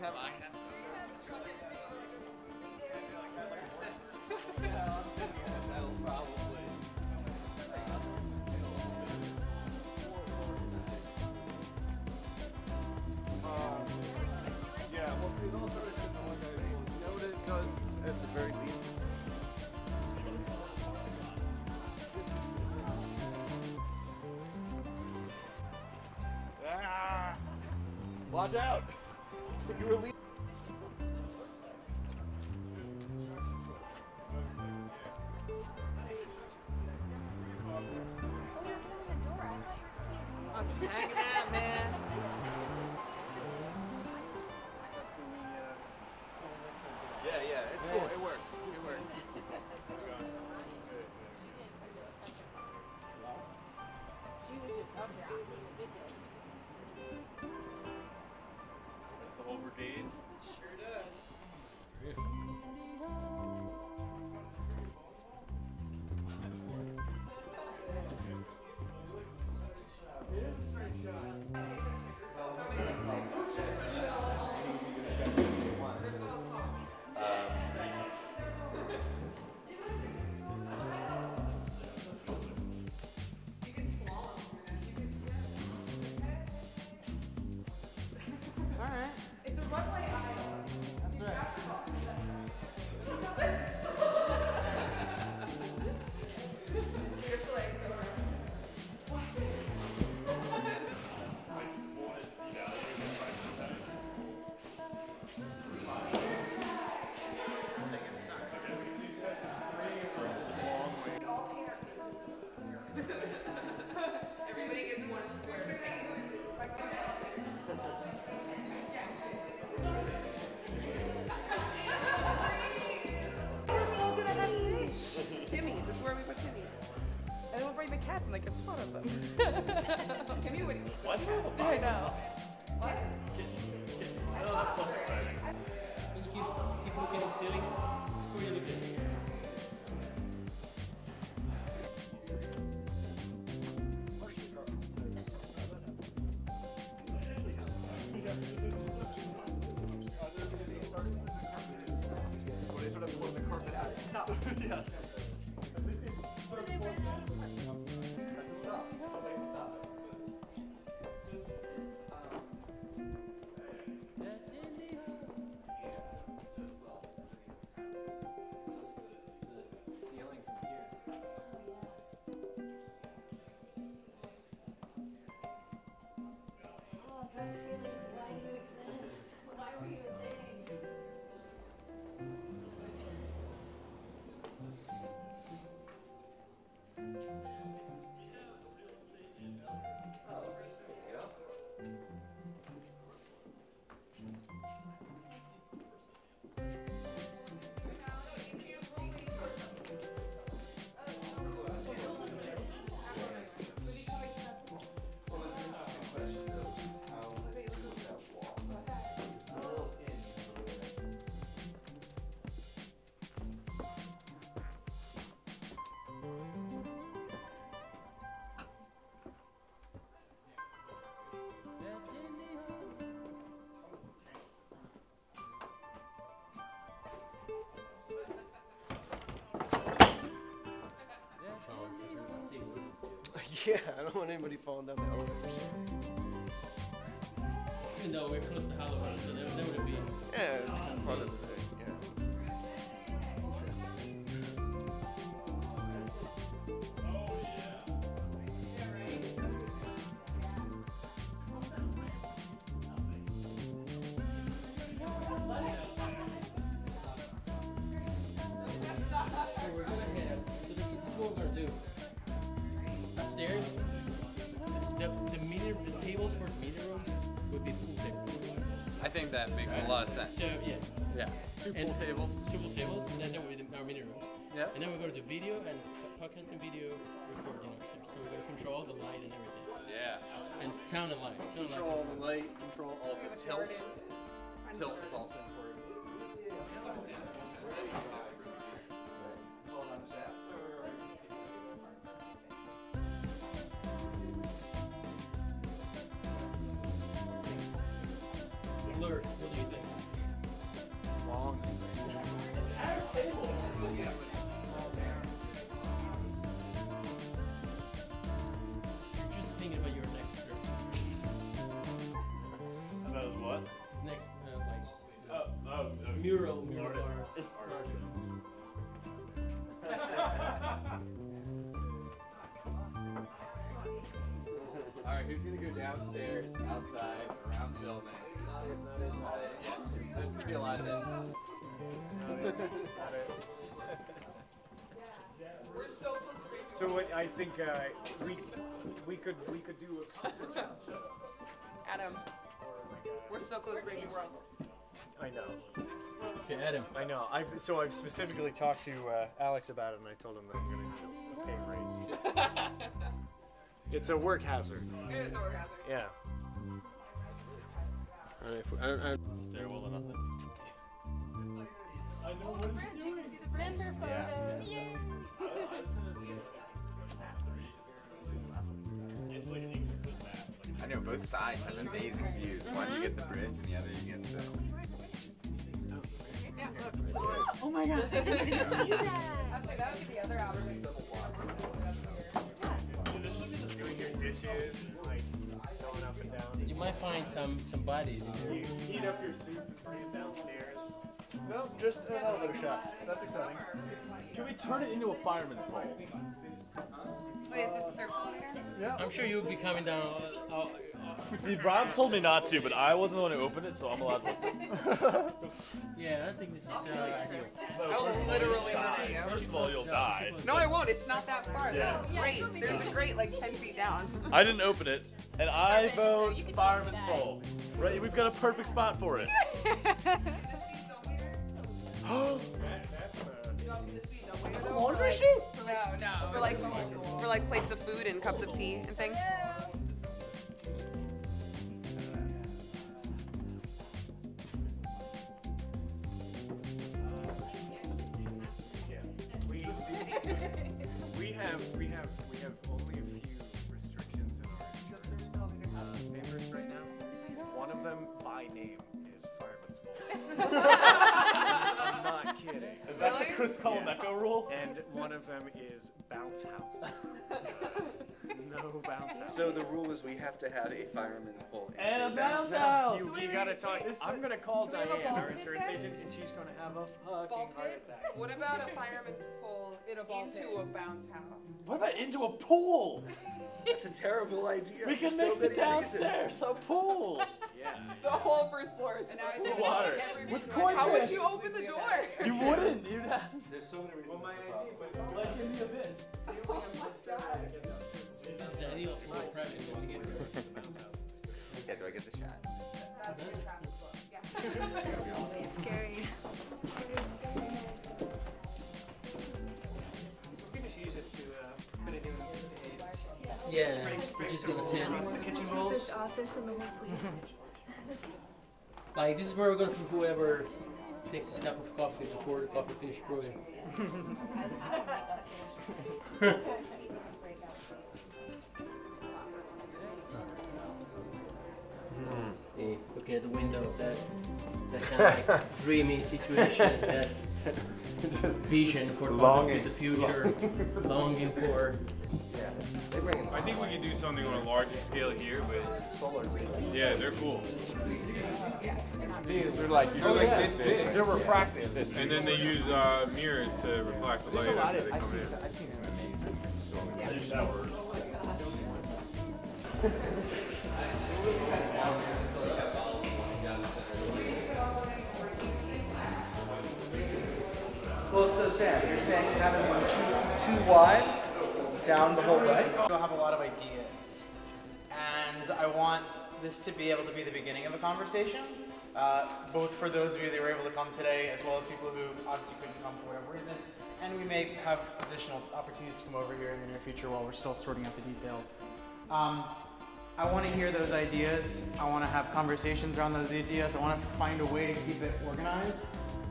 time I have to. That'll probably. Yeah, well, see, those are the one guy. You know what it does at the very least? Ah! Watch out! You were leaving. I'm just hanging out, man. Yeah, it's cool. It works. It works. She was just up there asking the video. That's the whole brigade. Sure does. It's a runway aisle. Everybody gets one square. Timmy, this is where we put Timmy. And then we'll bring the cats and they can spot at them. Timmy would. What? I know. What? Oh, that's less exciting. And you keep looking at the ceiling. Who are you looking at? Yes. That's a stop. That's a way to stop. Ceiling from here. Oh, dark ceilings, why do you exist? Why were you a thing? Yeah, I don't want anybody falling down the elevators. Even though we're close to Halloween, so there would be. Yeah, it's part of the day. Yeah. So we're gonna have. So this is what we're gonna do. Upstairs, the tables for the meeting rooms would be pool tables. I think that makes a lot of sense. So yeah. Yeah. Two pool tables. Two pool tables, and then that would be our meeting rooms. Yep. And then we're going to do video and podcast and video recording upstairs. So we're going to control the light and everything. Yeah. And sound and light. Sound and Control light. the light, control all the tilt. Tilt is also important. Blur, what do you think? long. You're just thinking about your next trip. That was what? His next, Oh, mural Artist. art. Alright, who's gonna go downstairs, outside, around the building? Yeah, there's gonna be a lot of this. We're so close to making So what I think we could do a conference room setup. Adam, we're so close to Brave Worlds. I know. Okay, Adam. I know. So I've specifically talked to Alex about it, and I told him that I'm going to get a pay raise. It's a work hazard. It is a work hazard. Yeah. Stairwell to nothing. I know what it's doing. Member photos. Yeah. Yay. It's like an incomplete map. It's like I know both sides have amazing views. One you get the bridge and the other you get the... Yeah, look. Oh my gosh, I didn't even see that. I was like, that would be the other hour. Doing your dishes, and, like going up and down. You might find some bodies in there. You heat up your soup and bring it downstairs. no, just an elevator shaft. That's exciting. Can we turn it into a fireman's pole? Wait, is this a service elevator? Yeah. I'm sure you'll be coming down. See, Rob told me not to, but I wasn't the one who opened it, so I'm allowed to open it. Yeah, I don't think this is ideal. I will literally murder you. First of all, you'll die. No, I won't. It's not that far. Yeah. This is great. There's a grate like 10 feet down. I didn't open it, and I vote fireman's pole. Right, we've got a perfect spot for it. Laundry chute? No. For like plates of food and cups of tea and things. Yeah. We have only a few restrictions in our members right now. One of them by name is Fireman's Pole. I'm not kidding. Is that the Chris Colameco rule? And one of them is Bounce House. No Bounce House. So the rule is we have to have a fireman's pole. And a bounce house! You gotta talk. I'm gonna call Diane, our insurance agent, and she's gonna have a fucking heart attack. What about a fireman's pole into a bounce house? What about into a pool? That's a terrible idea. We can for so make the many downstairs reasons. a pool. Yeah. The whole first floor is just With like water. With koi How would fish. you open the door? You wouldn't. You'd have. There's so many reasons. Well, my idea, but Like in the abyss. This is ideal for a private investigator. Yeah, do I get the shot? That'd be a traffic flow. Yeah. Scary. we just use it to put it in days. Yeah, we're just gonna sit. The kitchen bowls. Office in the workplace. Like, this is where we're gonna put whoever takes this cup of coffee before the coffee finishes brewing. See, looking at the window, that kind of like dreamy situation, that vision for the future, longing for. I think we could do something on a larger scale here, but yeah, they're cool. They're like this big. They're refractive. And then they use mirrors to reflect the light after they come in. I've seen some amazing. Well, it's so sad. You're saying have it too wide down the whole way? I don't have a lot of ideas, and I want this to be able to be the beginning of a conversation, both for those of you that were able to come today, as well as people who obviously couldn't come for whatever reason, and we may have additional opportunities to come over here in the near future while we're still sorting out the details. I want to hear those ideas. I want to have conversations around those ideas. I want to find a way to keep it organized,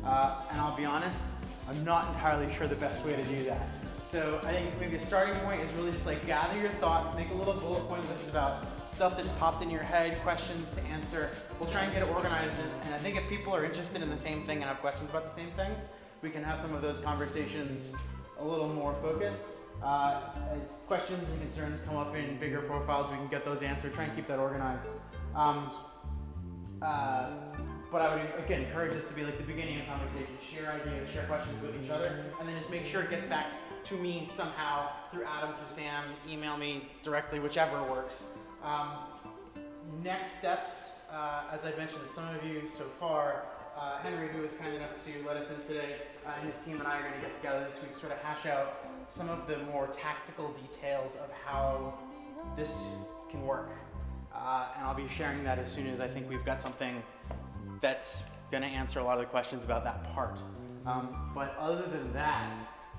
and I'll be honest, I'm not entirely sure the best way to do that. So I think maybe a starting point is really just like gather your thoughts, make a little bullet point list about stuff that just popped in your head, questions to answer. We'll try and get it organized, and I think if people are interested in the same thing and have questions about the same things, we can have some of those conversations a little more focused. As questions and concerns come up in bigger profiles, we can get those answered, try and keep that organized. But I would, again, encourage this to be like the beginning of conversation. Share ideas, share questions with each other, and then just make sure it gets back to me somehow through Adam, through Sam, email me directly, whichever works. Next steps, as I've mentioned to some of you so far, Henry, who was kind enough to let us in today, and his team and I are going to get together this week to sort of hash out some of the more tactical details of how this can work. And I'll be sharing that as soon as I think we've got something that's going to answer a lot of the questions about that part. But other than that,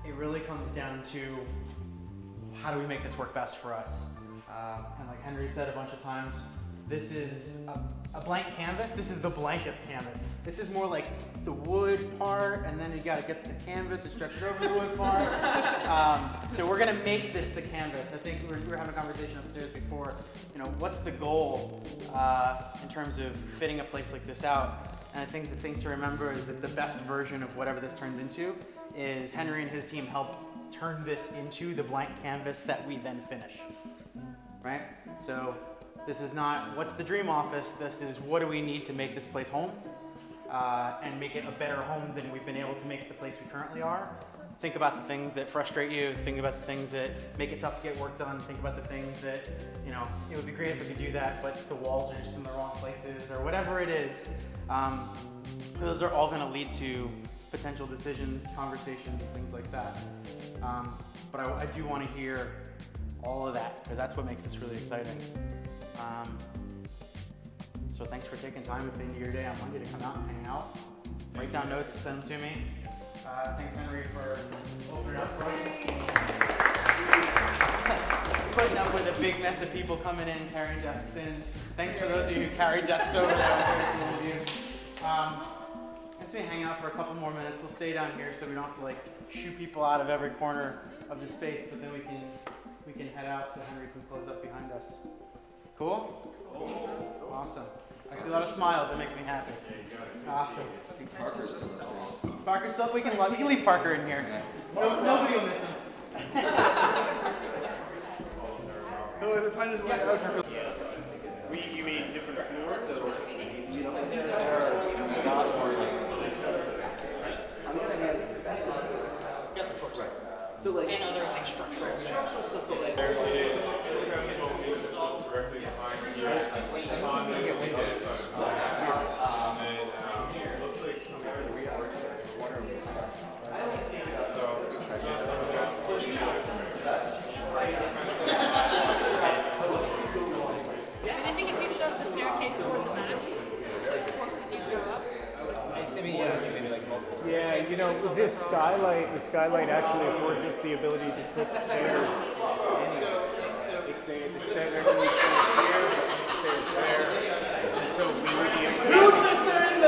it really comes down to how do we make this work best for us? And like Henry said a bunch of times, this is a blank canvas. This is the blankest canvas. This is more like the wood part, and then you got to get the canvas and stretch it over the wood part. So we're going to make this the canvas. I think we were having a conversation upstairs before. You know, what's the goal in terms of fitting a place like this out? And I think the thing to remember is that the best version of whatever this turns into is Henry and his team help turn this into the blank canvas that we then finish, right? So this is not what's the dream office, this is what do we need to make this place home and make it a better home than we've been able to make the place we currently are. Think about the things that frustrate you, think about the things that make it tough to get work done, think about the things that, you know, it would be great if we could do that, but the walls are just in the wrong places or whatever it is. Those are all gonna lead to potential decisions, conversations, things like that. But I do want to hear all of that because that's what makes this really exciting. So thanks for taking time at the end of your day on Monday to come out and hang out. Write down notes, send them to me. Thanks Henry for opening up for us. Putting up with a big mess of people coming in, carrying desks in. Thanks for those of you who carried desks over. That was very cool of you. Let's be hang out for a couple more minutes. We'll stay down here so we don't have to like shoo people out of every corner of the space, but then we can head out so Henry can close up behind us. Cool? Awesome. I see a lot of smiles. That makes me happy. Awesome. Parker's still. We can leave Parker in here. Nobody will miss him. No, they're fine as well. You mean different floors? Yes, of course. So like, and other like structural stuff. Directly behind you. I think if you shove the staircase toward the back, it forces you to go up. Yeah, you know, with this skylight, the skylight actually affords us the ability to put stairs anywhere. The stairs are going to stairs there, and so we would be able to...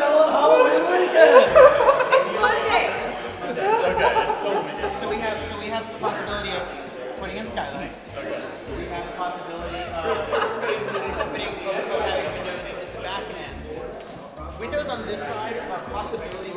on Halloween weekend! It's Monday! Okay, it's so many. So we have the possibility of putting in skylights. We have the possibility of opening having windows at the back end. Windows on this side are a possibility.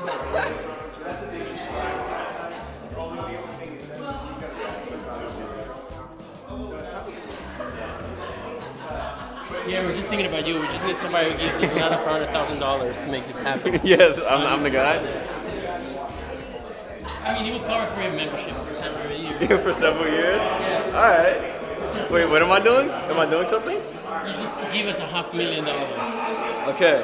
Yeah, we're just thinking about you. We just need somebody who gives us another $400,000 to make this happen. Yes, I'm the guy. I mean, you would cover for your membership for several years. For several years? Yeah. All right. Wait, what am I doing? Am I doing something? You just give us $500,000. Okay.